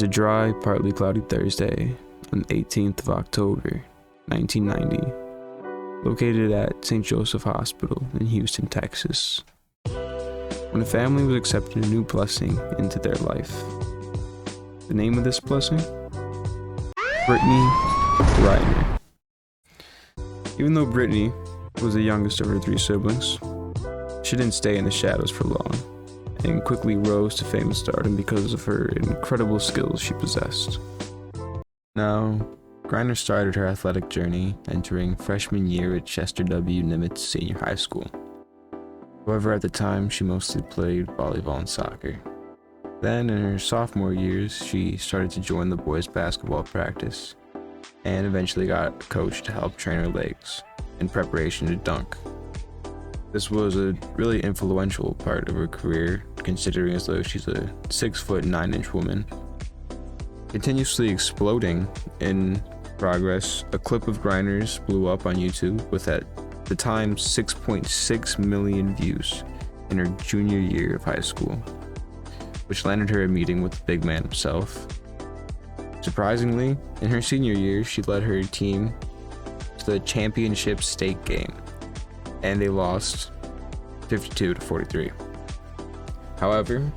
It's a dry, partly cloudy Thursday on the 18th of October, 1990, located at St. Joseph Hospital in Houston, Texas, when a family was accepting a new blessing into their life. The name of this blessing? Brittney Griner. Even though Brittney was the youngest of her three siblings, she didn't stay in the shadows for long, and quickly rose to fame and stardom because of her incredible skills she possessed. Now, Griner started her athletic journey entering freshman year at Chester W. Nimitz Senior High School. However, at the time, she mostly played volleyball and soccer. Then, in her sophomore years, she started to join the boys' basketball practice, and eventually got a coach to help train her legs in preparation to dunk. This was a really influential part of her career, considering as though she's a 6'9" woman. Continuously exploding in progress, a clip of Griner's blew up on YouTube with at the time 6.6 million views in her junior year of high school, which landed her a meeting with the big man himself. Surprisingly, in her senior year, she led her team to the championship state game, and they lost 52-43. However,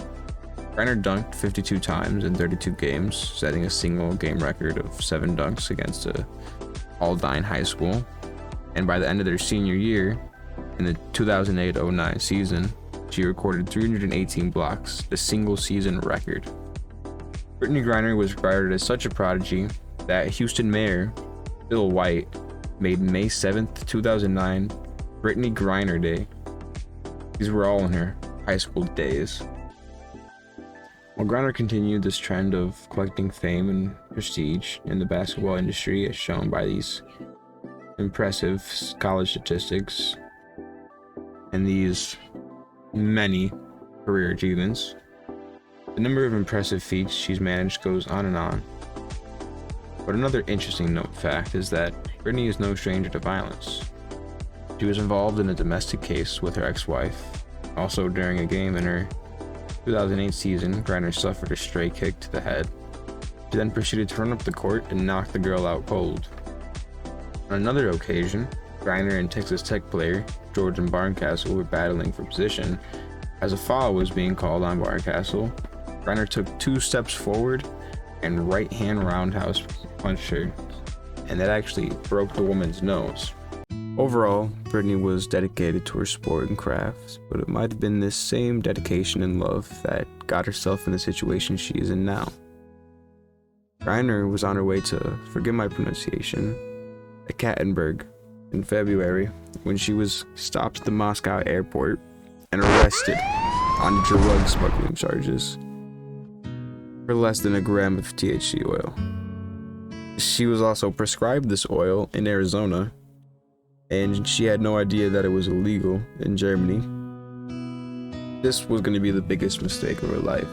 Griner dunked 52 times in 32 games, setting a single game record of 7 dunks against a Aldine high school. And by the end of their senior year, in the 2008-09 season, she recorded 318 blocks, the single season record. Brittney Griner was regarded as such a prodigy that Houston Mayor Bill White made May 7th, 2009 Brittney Griner Day. These were all in her high school days. While Griner continued this trend of collecting fame and prestige in the basketball industry, as shown by these impressive college statistics and these many career achievements, the number of impressive feats she's managed goes on and on. But another interesting fact is that Brittney is no stranger to violence. She was involved in a domestic case with her ex-wife. Also, during a game in her 2008 season, Griner suffered a stray kick to the head. She then proceeded to run up the court and knock the girl out cold. On another occasion, Griner and Texas Tech player Jordan Barncastle were battling for position. As a foul was being called on Barncastle, Griner took 2 steps forward and right-hand roundhouse punched her, and that actually broke the woman's nose. Overall, Brittney was dedicated to her sport and craft, but it might have been this same dedication and love that got herself in the situation she is in now. Griner was on her way to, forgive my pronunciation, Ekaterinburg in February when she was stopped at the Moscow airport and arrested on drug smuggling charges for less than a gram of THC oil. She was also prescribed this oil in Arizona, and she had no idea that it was illegal in Germany. This was going to be the biggest mistake of her life.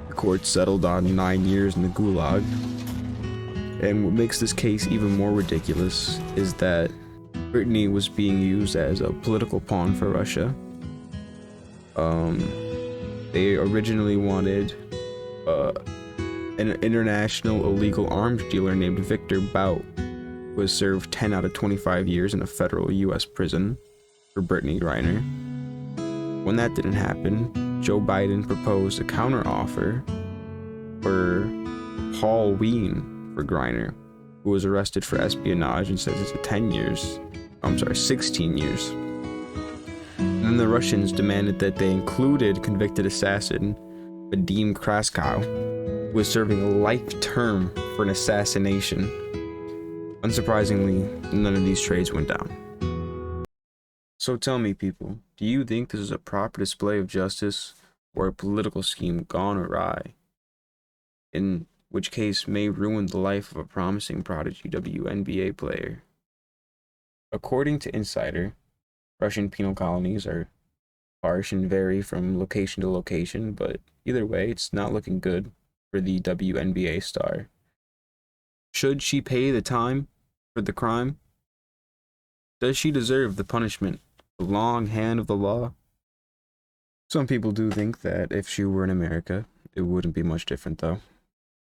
The court settled on 9 years in the Gulag, and what makes this case even more ridiculous is that Brittney was being used as a political pawn for Russia. They originally wanted an international illegal arms dealer named Victor Bout, was served 10 out of 25 years in a federal U.S. prison for Brittney Griner. When that didn't happen, Joe Biden proposed a counteroffer for Paul Wien for Griner, who was arrested for espionage and sentenced to 16 years. And then the Russians demanded that they included convicted assassin Vadim Kraskow, who was serving a life term for an assassination. Unsurprisingly, none of these trades went down. So tell me, people, do you think this is a proper display of justice or a political scheme gone awry? In which case may ruin the life of a promising prodigy WNBA player. According to Insider, Russian penal colonies are harsh and vary from location to location, but either way, it's not looking good for the WNBA star. Should she pay the time for the crime? Does she deserve the punishment, the long hand of the law? Some people do think that if she were in America, It wouldn't be much different though.